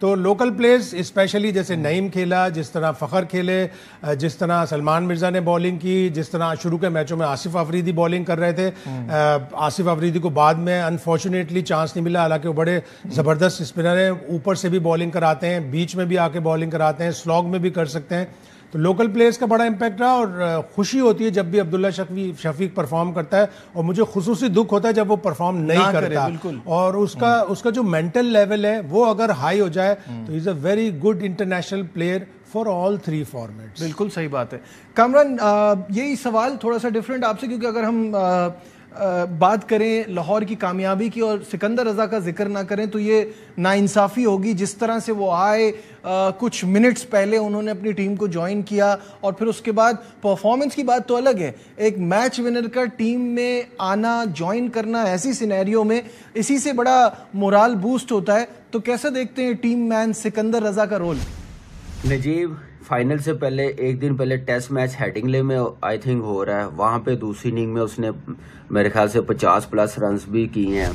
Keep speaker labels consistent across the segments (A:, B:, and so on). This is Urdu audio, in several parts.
A: تو لوکل پلیئرز اسپیشلی جیسے نعیم کھیلا, جس طرح فخر کھیلے, جس طرح سلمان مرزا نے بولنگ کی, جس طرح شروع کے میچوں میں آصف آفریدی بولنگ کر رہے تھے. آصف آفریدی کو بعد میں انفارچونیٹلی چانس نہیں ملا, حالانکہ وہ بڑے زبردست اسپنر ہیں, اوپر سے بھی بولنگ کراتے ہیں, بیچ میں بھی آ کے بولنگ کراتے ہیں, سلاگ میں بھی کر سکتے ہیں. تو لوکل پلیئرز کا بڑا امپیکٹ رہا, اور خوشی ہوتی ہے جب بھی عبداللہ شفیق پرفارم کرتا ہے, اور مجھے خصوصی دکھ ہوتا ہے جب وہ پرفارم نہیں کرتا. اور اس کا جو مینٹل لیول ہے وہ اگر ہائی ہو جائے تو is a very good international player for all 3 formats.
B: بالکل صحیح بات ہے. کامران, یہی سوال تھوڑا سا ڈفرینٹ آپ سے, کیونکہ اگر ہم بات کریں لاہور کی کامیابی کی اور سکندر رضا کا ذکر نہ کریں تو یہ ناانصافی ہوگی. جس طرح سے وہ آئے, کچھ منٹس پہلے انہوں نے اپنی ٹیم کو جوائن کیا, اور پھر اس کے بعد پرفارمنس کی بات تو الگ ہے, ایک میچ ونر کا ٹیم میں آنا, جوائن کرنا ایسی سینیریو میں, اسی سے بڑا مورال بوسٹ ہوتا ہے. تو کیسا دیکھتے ہیں ٹیم مین سکندر رضا کا رول؟
C: نجیب, فائنل سے پہلے ایک دن پہلے ٹیسٹ میچ ہیڈنگلے میں آئی تھنک ہو رہا ہے, وہاں پہ دوسری اننگ میں اس نے میرے خیال سے 50+ رنز بھی کیے ہیں.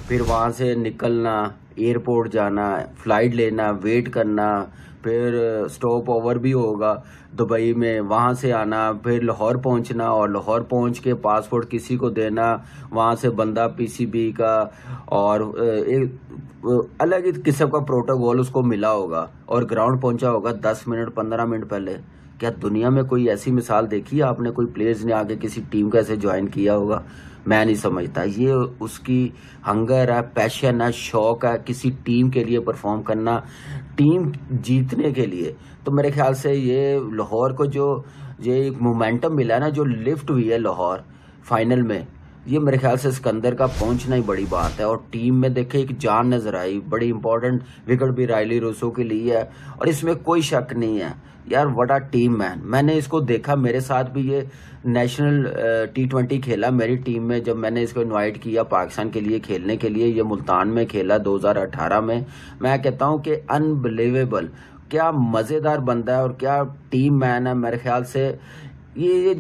C: پھر وہاں سے نکلنا, ایئرپورٹ جانا, فلائٹ لینا, ویٹ کرنا, پھر سٹاپ اوور بھی ہوگا دبئی میں, وہاں سے آنا, پھر لاہور پہنچنا, اور لاہور پہنچ کے پاسپورٹ کسی کو دینا, وہاں سے بندہ PCB کا, اور ایک الگ ہی قسم کا پروٹوکول اس کو ملا ہوگا, اور گراؤنڈ پہنچا ہوگا 10 منٹ 15 منٹ پہلے. کیا دنیا میں کوئی ایسی مثال دیکھی ہے آپ نے, کوئی پلیئرز نے آگے کسی ٹیم کا ایسے جوائن کیا ہوگا؟ میں نہیں سمجھتا. یہ اس کی ہنگر ہے, پیشن ہے, شوق ہے کسی ٹیم کے لیے پرفارم کرنا, ٹیم جیتنے کے لیے. تو میرے خیال سے یہ لاہور کو جو یہ ایک مومنٹم ملا ہے نا, جو لفٹ ہوئی ہے لاہور فائنل میں, یہ میرے خیال سے سکندر کا پہنچنا ہی بڑی بات ہے. اور ٹیم میں دیکھیں ایک جان نظر آئی, بڑی امپورٹنٹ وکٹ بھی رائلی روسو کے لیے ہے, اور اس میں کوئی شک نہیں ہے یار, وڈا ٹیم مین. میں نے اس کو دیکھا, میرے ساتھ بھی یہ نیشنل T20 کھیلا میری ٹیم میں, جب میں نے اس کو انوائٹ کیا پاکستان کے لیے کھیلنے کے لیے, یہ ملتان میں کھیلا 2018 میں. میں کہتا ہوں کہ انبلیویبل, کیا مزیدار بندہ ہے اور کیا ٹیم مین ہے. میرے خیال سے یہ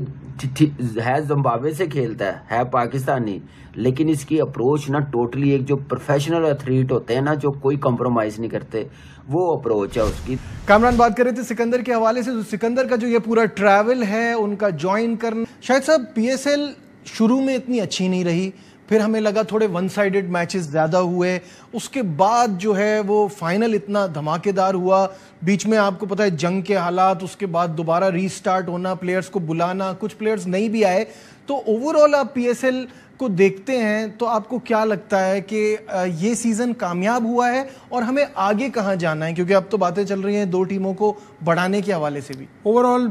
C: ہے زمبابوے سے کھیلتا ہے پاکستانی, لیکن اس کی اپروچ نا ٹوٹلی ایک جو پروفیشنل ایتھلیٹ ہوتے ہیں نا, جو کوئی کمپرومائز نہیں کرتے, وہ اپروچ ہے اس کی.
B: کامران بات کر رہے تھے سکندر کے حوالے سے, تو سکندر کا جو یہ پورا ٹریول ہے, ان کا جوائن کرنا, شاید صاحب PSL شروع میں اتنی اچھی نہیں رہی, پھر ہمیں لگا تھوڑے ون سائیڈڈ میچز زیادہ ہوئے, اس کے بعد جو ہے وہ فائنل اتنا دھماکے دار ہوا, بیچ میں آپ کو پتہ ہے جنگ کے حالات, اس کے بعد دوبارہ ری سٹارٹ ہونا, پلیئرز کو بلانا, کچھ پلیئرز نہیں بھی آئے. تو اوور آل آپ PSL کو دیکھتے ہیں تو آپ کو کیا لگتا ہے کہ یہ سیزن کامیاب ہوا ہے, اور ہمیں آگے کہاں جانا ہے, کیونکہ اب تو باتیں چل رہی ہیں 2 ٹیموں کو بڑھانے کے حوالے سے بھی؟
A: اوور آل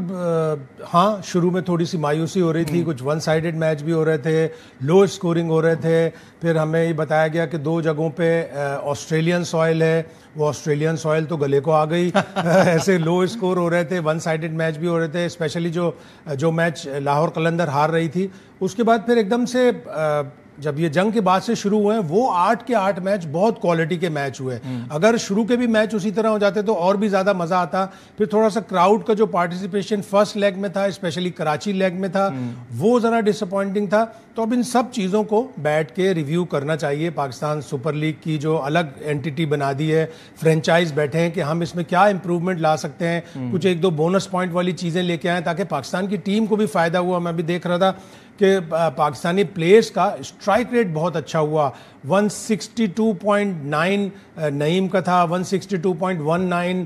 A: ہاں, شروع میں تھوڑی سی مایوسی ہو رہی تھی, کچھ ون سائیڈڈ میچ بھی ہو رہے تھے, لو اسکورنگ ہو رہے تھے. پھر ہمیں یہ بتایا گیا کہ 2 جگہوں پہ آسٹریلین سوائل ہے, وہ آسٹریلین سوائل تو گلے کو آ گئی. ایسے لو اسکور ہو رہے تھے, ون سائیڈڈ میچ بھی ہو رہے تھے, اسپیشلی جو میچ لاہور قلندر ہار رہی تھی. اس کے بعد پھر ایک دم سے جب یہ جنگ کے بعد سے شروع ہوئے ہیں, وہ 8 کے 8 میچ بہت کوالٹی کے میچ ہوئے. اگر شروع کے بھی میچ اسی طرح ہو جاتے تو اور بھی زیادہ مزہ آتا. پھر تھوڑا سا کراؤڈ کا جو پارٹیسپیشن فرسٹ لیگ میں تھا, اسپیشلی کراچی لیگ میں تھا, وہ ذرا ڈس اپوائنٹنگ تھا. تو اب ان سب چیزوں کو بیٹھ کے ریویو کرنا چاہیے. پاکستان سپر لیگ کی جو الگ اینٹی بنا دی ہے, فرینچائز بیٹھے ہیں کہ ہم اس میں کیا امپروومنٹ لا سکتے ہیں, کچھ 1-2 بونس پوائنٹ والی چیزیں لے کے آئیں تاکہ پاکستان کی ٹیم کو بھی فائدہ ہوا. میں بھی دیکھ رہا تھا کہ پاکستانی پلیئرز کا اسٹرائک ریٹ بہت اچھا ہوا. 162.9 نعیم کا تھا, 162.19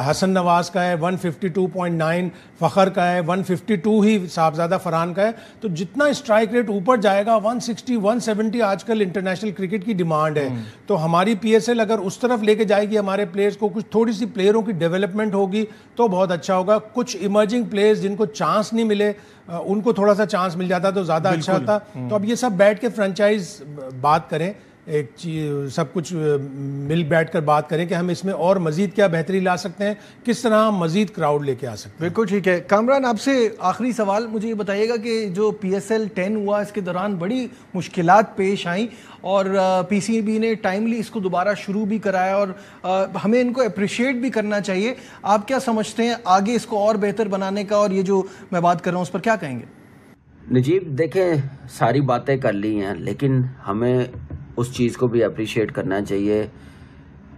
A: حسن نواز کا ہے, 152.9 فخر کا ہے, 152 ہی صاحبزادہ فرحان کا ہے. تو جتنا اسٹرائک ریٹ اوپر جائے گا, 160 170 آج کل انٹرنیشنل کرکٹ کی ڈیمانڈ ہے. تو ہماری PSL اگر اس طرف لے کے جائے گی ہمارے پلیئرز کو, کچھ تھوڑی سی پلیئروں کی ڈیولپمنٹ ہوگی تو بہت اچھا ہوگا. کچھ ایمرجنگ پلیئرز جن کو چانس نہیں ملے, ان کو تھوڑا سا چانس مل جاتا تو زیادہ اچھا ہوتا. تو اب یہ سب بیٹھ کے فرنچائز بات کریں, ایک چیز سب کچھ مل بیٹھ کر بات کریں کہ ہم اس میں اور مزید کیا بہتری لا سکتے ہیں, کس طرح ہم مزید کراؤڈ لے کے آ سکتے ہیں.
B: بالکل ٹھیک ہے. کامران, آپ سے آخری سوال, مجھے یہ بتائیے گا کہ جو PSL 10 ہوا اس کے دوران بڑی مشکلات پیش آئیں, اور PCB نے ٹائملی اس کو دوبارہ شروع بھی کرایا, اور ہمیں ان کو اپریشیٹ بھی کرنا چاہیے. آپ کیا سمجھتے ہیں آگے اس کو اور بہتر بنانے کا, اور یہ جو میں بات کر رہا ہوں اس پر کیا کہیں گے؟
C: نجیب دیکھیں, ساری باتیں کر لی ہیں, لیکن ہمیں اس چیز کو بھی اپریشیٹ کرنا چاہیے.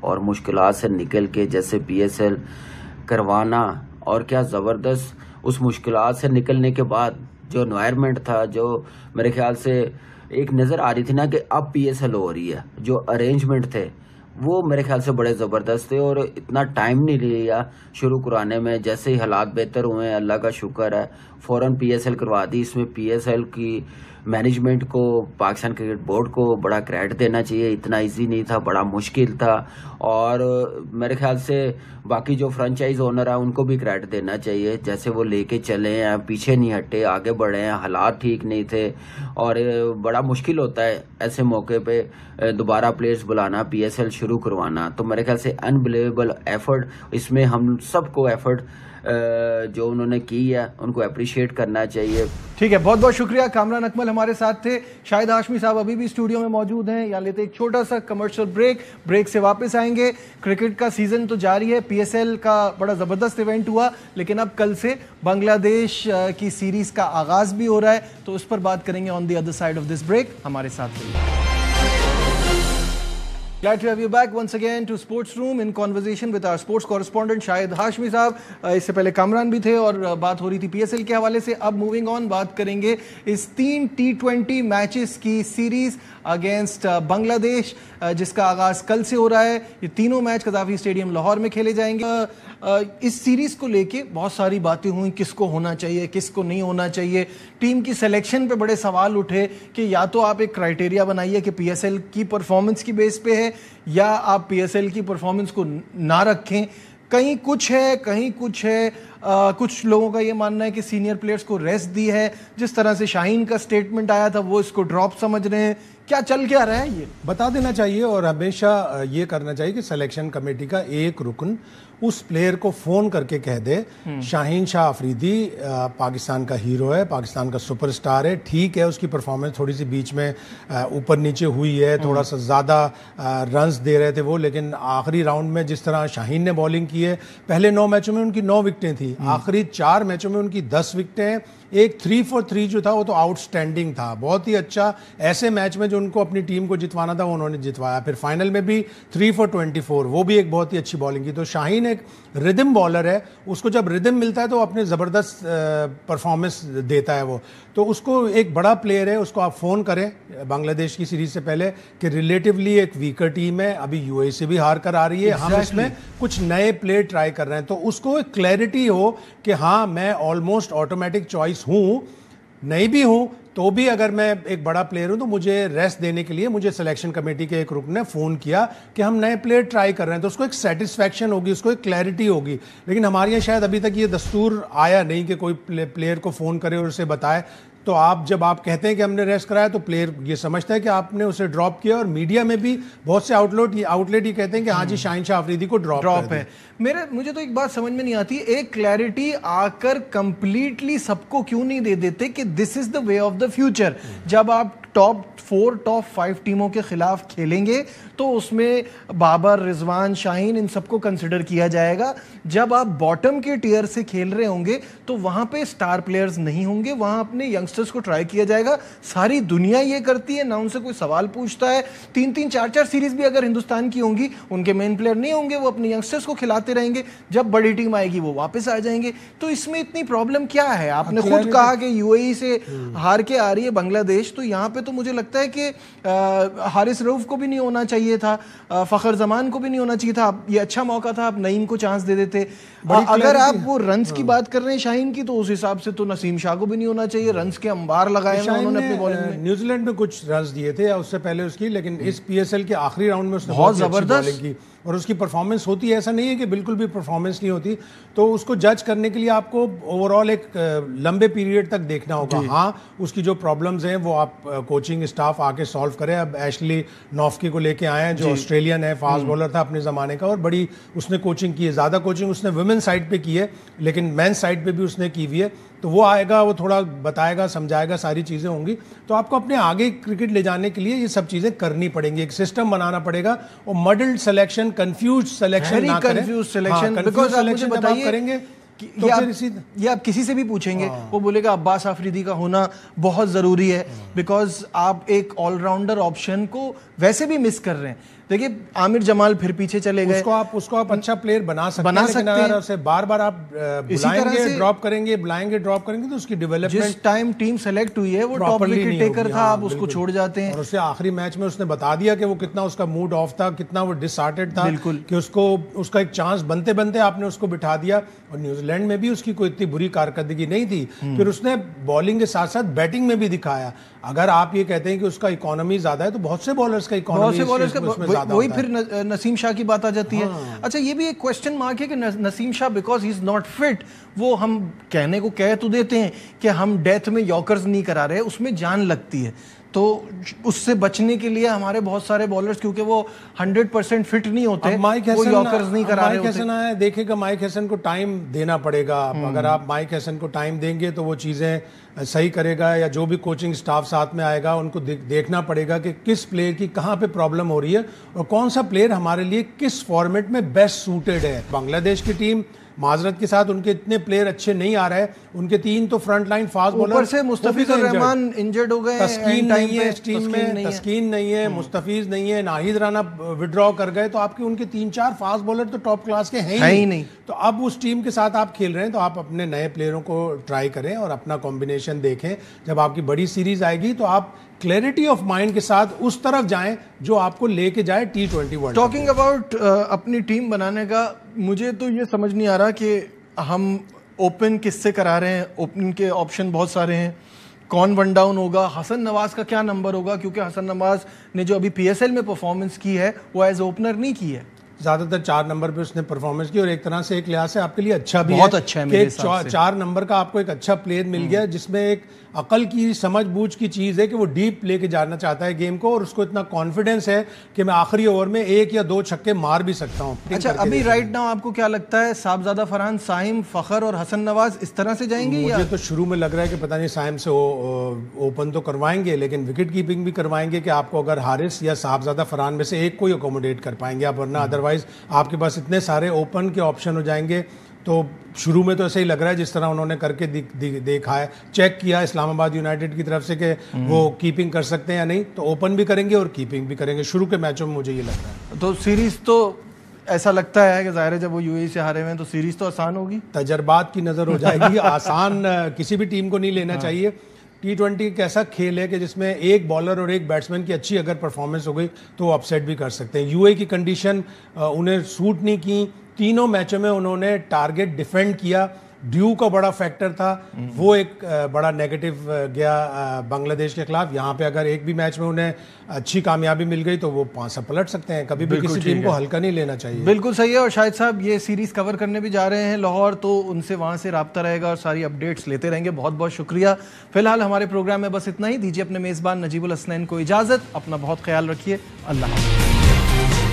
C: اور مشکلات سے نکل کے جیسے PSL کروانا, اور کیا زبردست اس مشکلات سے نکلنے کے بعد جو انوائرمنٹ تھا, جو میرے خیال سے ایک نظر آ رہی تھی نا کہ اب PSL ہو رہی ہے, جو ارینجمنٹ تھے وہ میرے خیال سے بڑے زبردست تھے, اور اتنا ٹائم نہیں لیا شروع کرانے میں. جیسے ہی حالات بہتر ہوئے ہیں, اللہ کا شکر ہے, فوراً PSL کروا دی. اس میں PSL کی مینجمنٹ کو, پاکستان کرکٹ بورڈ کو بڑا کریڈٹ دینا چاہیے. اتنا ایزی نہیں تھا, بڑا مشکل تھا, اور میرے خیال سے باقی جو فرنچائز اونر ہیں ان کو بھی کریڈٹ دینا چاہیے. جیسے وہ لے کے چلے ہیں, پیچھے نہیں ہٹے, آگے بڑھے ہیں. حالات ٹھیک نہیں تھے, اور بڑا مشکل ہوتا ہے ایسے موقع پہ دوبارہ پلیئرز بلانا, PSL شروع کروانا. تو میرے خیال سے انبلیویبل ایفرٹ, اس میں ہم سب کو ایفرٹ جو انہوں نے کی ہے ان کو اپریشیٹ کرنا چاہیے.
B: ٹھیک ہے, بہت بہت شکریہ. کامران اکمل ہمارے ساتھ تھے. شاہد ہاشمی صاحب ابھی بھی اسٹوڈیو میں موجود ہیں. یہاں لیتے ایک چھوٹا سا کمرشل بریک سے واپس آئیں گے. کرکٹ کا سیزن تو جاری ہے, PSL کا بڑا زبردست ایونٹ ہوا, لیکن اب کل سے بنگلہ دیش کی سیریز کا آغاز بھی ہو رہا ہے, تو اس پر بات کریں گے on the other side of this break. ہمارے ساتھ رہیے. Glad to have you back once again to Sports Room in conversation with our sports correspondent شاہد ہاشمی صاحب. اس سے پہلے کامران بھی تھے اور بات ہو رہی تھی PSL کے حوالے سے. اب موونگ آن, بات کریں گے اس 3 T20 میچز کی سیریز اگینسٹ بنگلہ دیش, جس کا آغاز کل سے ہو رہا ہے. یہ تینوں میچ قذافی اسٹیڈیم لاہور میں کھیلے جائیں گے. اس سیریز کو لے کے بہت ساری باتیں ہوئیں, کس کو ہونا چاہیے, کس کو نہیں ہونا چاہیے. ٹیم کی سلیکشن پہ بڑے سوال اٹھے کہ یا تو آپ ایک کرائٹیریا بنائیے کہ PSL کی پرفارمنس کی بیس پہ ہے, یا آپ PSL کی پرفارمنس کو نہ رکھیں. کہیں کچھ ہے, کہیں کچھ ہے. کچھ لوگوں کا یہ ماننا ہے کہ سینئر پلیئرز کو ریسٹ دی ہے. جس طرح سے شاہین کا سٹیٹمنٹ آیا تھا وہ اس کو ڈراپ سمجھ رہے ہیں. کیا چل کیا رہا ہے یہ
A: بتا دینا چاہیے, اور ہمیشہ یہ کرنا چاہیے کہ سلیکشن کمیٹی کا ایک رکن اس پلیئر کو فون کر کے کہہ دے شاہین شاہ آفریدی پاکستان کا ہیرو ہے, پاکستان کا سپر سٹار ہے. ٹھیک ہے اس کی پرفارمنس تھوڑی سی بیچ میں اوپر نیچے ہوئی ہے, تھوڑا سا زیادہ رنز دے رہے تھے وہ, لیکن آخری راؤنڈ میں جس طرح شاہین نے بالنگ کی ہے, پہلے 9 میچوں میں ان کی 9 وکٹیں تھیں, آخری 4 میچوں میں ان کی 10 وکٹیں ہیں. ایک 3 for 3 جو تھا وہ تو آؤٹ سٹینڈنگ تھا, بہت ہی اچھا. ایسے میچ میں جو ان کو اپنی ٹیم کو جتوانا تھا وہ انہوں نے جتوایا. پھر فائنل میں بھی 3 for 24, وہ بھی ایک بہت ہی اچھی بالنگ کی. تو شاہین ایک ردم بالر ہے, اس کو جب ردم ملتا ہے تو اپنے زبردست پرفارمنس دیتا ہے وہ. تو اس کو ایک بڑا پلیئر ہے, اس کو آپ فون کریں بنگلہ دیش کی سیریز سے پہلے کہ ریلیٹیولی ایک ویکر ٹیم ہے, ابھی UAE سے بھی ہار کر آ رہی ہے, ہم اس میں کچھ نئے پلیئر ٹرائی کر رہے ہیں. تو اس کو ایک کلیئرٹی ہو کہ ہاں میں آلموسٹ آٹومیٹک چوائس ہوں, نہیں بھی ہوں تو بھی اگر میں ایک بڑا پلیئر ہوں تو مجھے ریسٹ دینے کے لیے مجھے سلیکشن کمیٹی کے ایک رکن نے فون کیا کہ ہم نئے پلیئر ٹرائی کر رہے ہیں. تو اس کو ایک سیٹسفیکشن ہوگی, اس کو ایک کلیئرٹی ہوگی. لیکن ہمارے یہاں شاید ابھی تک یہ دستور آیا نہیں کہ کوئی پلیئر کو فون کرے اور اسے بتائے. تو آپ جب آپ کہتے ہیں کہ ہم نے ریسٹ کرایا تو پلیئر یہ سمجھتا ہے کہ آپ نے اسے ڈراپ کیا, اور میڈیا میں بھی بہت سے آؤٹ لیٹ یہ کہتے ہیں کہ ہاں جی شاہین شاہ آفریدی کو ڈراپ ہے.
B: مجھے تو ایک بات سمجھ میں نہیں آتی, ایک کلیئرٹی آ کر کمپلیٹلی سب کو کیوں نہیں دے دیتے کہ دس از دا وے آف دا فیوچر. جب آپ ٹاپ 4 ٹاپ 5 ٹیموں کے خلاف کھیلیں گے تو اس میں بابر, رضوان, شاہین ان سب کو کنسیڈر کیا جائے گا. جب آپ باٹم کے ٹیئر سے کھیل رہے ہوں گے تو وہاں پہ سٹار پلیئرز نہیں ہوں گے, وہاں اپنے ینگسٹرز کو ٹرائی کیا جائے گا. ساری دنیا یہ کرتی ہے, نہ ان سے کوئی سوال پوچھتا ہے. 3-3 4-4 سیریز بھی اگر ہندوستان کی ہوں گی, ان کے مین پلیئر نہیں ہوں گے, وہ اپنے ینگسٹرز کو کھلاتے رہیں گے. جب بڑی ٹیم آئے گی وہ واپس آ جائیں گے. تو اس میں اتنی پرابلم کیا ہے؟ آپ نے خود کہا کہ UAE سے ہار کے آ رہی ہے بنگلہ دیش, تو یہاں پہ تو مجھے لگتا ہے کہ حارث رؤف کو بھی نہیں ہونا چاہیے تھا, فخر زمان کو بھی نہیں ہونا چاہیے تھا. یہ اچھا موقع تھا, آپ نعیم کو چانس دے دیتے. اگر آپ وہ رنز کی بات کر رہے ہیں شاہین کی, تو اس حساب سے تو نسیم شاہ کو بھی نہیں ہونا چاہیے. رنز کے انبار لگائے ہیں انہوں نے اپنی بالنگ میں.
A: نیوزی لینڈ میں کچھ رنز دیے تھے اس سے پہلے اس کی, لیکن اس PSL کے آخری راؤنڈ میں اس نے
B: بہت زبردست
A: بالنگ کی, اور اس کی پرفارمنس ہوتی ہے, ایسا نہیں ہے کہ بالکل بھی پرفارمنس نہیں ہوتی. تو اس کو جج کرنے کے لیے آپ کو اوور آل ایک لمبے پیریڈ تک دیکھنا ہوگا. ہاں اس کی جو پرابلمز ہیں وہ آپ کوچنگ اسٹاف آ کے سالو کرے. اب ایشلی نوفکی کو لے کے آئے ہیں جو آسٹریلین ہے, فاسٹ بالر تھا اپنے زمانے کا, اور بڑی اس نے کوچنگ کی ہے. زیادہ کوچنگ اس نے ویمن سائڈ پہ کی ہے, لیکن مین سائڈ پہ بھی اس نے کی ہوئی ہے. تو وہ آئے گا, وہ تھوڑا بتائے گا, سمجھائے گا, ساری چیزیں ہوں گی. تو آپ کو اپنے آگے کرکٹ لے جانے کے لیے یہ سب چیزیں کرنی پڑیں گی, ایک سسٹم بنانا پڑے گا. اور مڈلڈ سلیکشن, کنفیوزڈ سلیکشن نہ کریں.
B: کنفیوزڈ سلیکشن, بیکاز آپ مجھے بتائیے
A: کریں گے
B: یہ آپ کسی سے بھی پوچھیں گے وہ بولے گا عباس آفریدی کا ہونا بہت ضروری ہے, بیکاز آپ ایک آل راؤنڈر آپشن کو ویسے بھی مس کر رہے ہیں. دیکھیے عامر جمال پھر پیچھے چلے گئے,
A: اس کو آپ اچھا پلیئر بنا سکتے ہیں, اگر اسے بار بار آپ بلائیں گے ڈراپ کریں گے تو اس کی ڈیولپمنٹ,
B: جس ٹائم ٹیم سیلیکٹ ہوئی ہے وہ ٹاپ وکٹ ٹیکر تھا, آپ اس کو چھوڑ جاتے ہیں.
A: اور اسے آخری میچ میں اس نے بتا دیا کہ وہ کتنا اس کا موڈ آف تھا, کتنا وہ ڈس ہارٹڈ تھا, کہ اس کا ایک چانس بنتے بنتے آپ نے اس کو بٹھا دیا. اور نیوزی لینڈ میں بھی اس کی کوئی اتنی بری کارکردگی نہیں تھی, پھر اس نے بالنگ کے ساتھ ساتھ بیٹنگ میں بھی دکھایا. اگر آپ یہ کہتے ہیں کہ اس کا اکانومی زیادہ ہے تو بہت سے بالرز کا اکانومی
B: وہی پھر نسیم شاہ کی بات آ جاتی ہے. اچھا یہ بھی ایک کوشچن مارک ہے کہ Naseem Shah because he is not fit, وہ ہم کہنے کو کہہ تو دیتے ہیں کہ ہم ڈیتھ میں یارکرز نہیں کرا رہے, اس میں جان لگتی ہے, تو اس سے بچنے کے لیے ہمارے بہت سارے بالرز کیونکہ وہ 100% فٹ نہیں ہوتے, وہ یارکرز نہیں کرا رہے ہوتے.
A: مائک ہیسن آئے, دیکھے گا مائک ہیسن کو ٹائم دینا پڑے گا. اگر آپ مائک ہیسن کو ٹائم دیں گے تو وہ چیزیں صحیح کرے گا, یا جو بھی کوچنگ سٹاف ساتھ میں آئے گا ان کو دیکھنا پڑے گا کہ کس پلیئر کی کہاں پہ پرابلم ہو رہی ہے اور کون سا پلیئر ہمارے لیے کس فارمیٹ میں بیسٹ سوٹڈ ہے. بنگلہ دیش کی ٹیم معذرت کے ساتھ ان کے اتنے پلیئر اچھے نہیں آ رہے, ان کے 3 تو فرنٹ لائن فاسٹ بولر,
B: اوپر سے مستفیض الرحمان انجرڈ ہو گئے,
A: تسکین نہیں ہے اس ٹیم میں, تسکین نہیں ہے, مستفیض نہیں ہے, ناہید رانا وڈرا کر گئے, تو آپ کے ان کے 3-4 فاسٹ بولر تو ٹاپ کلاس کے ہیں ہی نہیں. تو اب اس ٹیم کے ساتھ آپ کھیل رہے ہیں تو آپ اپنے نئے پلیئروں کو ٹرائی کریں اور اپنا کمبینیشن دیکھیں. جب آپ کی بڑی سیریز آئے گی تو آپ کلیئرٹی آف مائنڈ کے ساتھ اس طرف جائیں جو آپ کو لے کے جائے T20 ورلڈ.
B: ٹاکنگ اباؤٹ اپنی ٹیم بنانے کا, مجھے تو یہ سمجھ نہیں آ رہا کہ ہم اوپن کس سے کرا رہے ہیں. اوپن کے آپشن بہت سارے ہیں, کون ون ڈاؤن ہوگا, حسن نواز کا کیا نمبر ہوگا, کیونکہ حسن نواز نے جو ابھی PSL میں پرفارمنس کی ہے وہ ایز اوپنر نہیں کی ہے,
A: زیادہ تر 4 نمبر پہ اس نے پرفارمنس کی, اور ایک طرح سے ایک لحاظ سے آپ کے لیے اچھا بھی
B: بہت اچھا ہے
A: کہ 4 نمبر کا آپ کو ایک اچھا پلیئر مل گیا جس میں ایک عقل کی سمجھ بوجھ کی چیز ہے کہ وہ ڈیپ لے کے جانا چاہتا ہے گیم کو, اور اس کو اتنا کانفیڈنس ہے کہ میں آخری اوور میں 1 یا 2 چھکے مار بھی سکتا ہوں.
B: اچھا ابھی رائٹ ناؤ آپ کو کیا لگتا ہے, صاحبزادہ فرحان, سائم, فخر اور حسن نواز اس طرح سے جائیں گے؟
A: مجھے تو شروع میں لگ رہا ہے کہ پتہ نہیں سائم سے اوپن تو کروائیں گے لیکن وکٹ کیپنگ بھی کروائیں گے, کہ آپ کو اگر حارث یا صاحبزادہ فرحان میں سے ایک کو ہی اکوموڈیٹ کر پائیں گے آپ, ورنہ ادروائز آپ کے پاس اتنے سارے اوپن کے آپشن ہو جائیں گے. تو شروع میں تو ایسے ہی لگ رہا ہے جس طرح انہوں نے کر کے دیکھا ہے, چیک کیا اسلام آباد یونائٹیڈ کی طرف سے کہ وہ کیپنگ کر سکتے ہیں یا نہیں, تو اوپن بھی کریں گے اور کیپنگ بھی کریں گے شروع کے میچوں میں, مجھے یہ لگ رہا ہے.
B: تو سیریز تو ایسا لگتا ہے کہ ظاہر ہے جب وہ UAE سے ہارے ہوئے ہیں تو سیریز تو آسان ہوگی,
A: تجربات کی نظر ہو جائے گی. آسان کسی بھی ٹیم کو نہیں لینا چاہیے. T20 ایک ایسا کھیل ہے کہ جس میں ایک بالر اور ایک بیٹسمین کی اچھی اگر پرفارمنس ہو گئی تو وہ اپسیٹ بھی کر سکتے ہیں. UAE کی کنڈیشن انہیں سوٹ نہیں کی, تینوں میچوں میں انہوں نے ٹارگٹ ڈیفینڈ کیا, ڈیو کا بڑا فیکٹر تھا, وہ ایک بڑا نیگیٹو گیا بنگلہ دیش کے خلاف. یہاں پہ اگر ایک بھی میچ میں انہیں اچھی کامیابی مل گئی تو وہ 5 پلٹ سکتے ہیں. کبھی بھی کسی ٹیم کو ہلکا نہیں لینا چاہیے.
B: بالکل صحیح ہے. اور شاہد صاحب یہ سیریز کور کرنے بھی جا رہے ہیں لاہور, تو ان سے وہاں سے رابطہ رہے گا اور ساری اپڈیٹس لیتے رہیں گے. بہت بہت شکریہ. فی الحال ہمارے پروگرام میں بس اتنا ہی. دیجیے اپنے میزبان نجیب الحسنین کو اجازت. اپنا بہت خیال رکھیے. اللہ حافظ.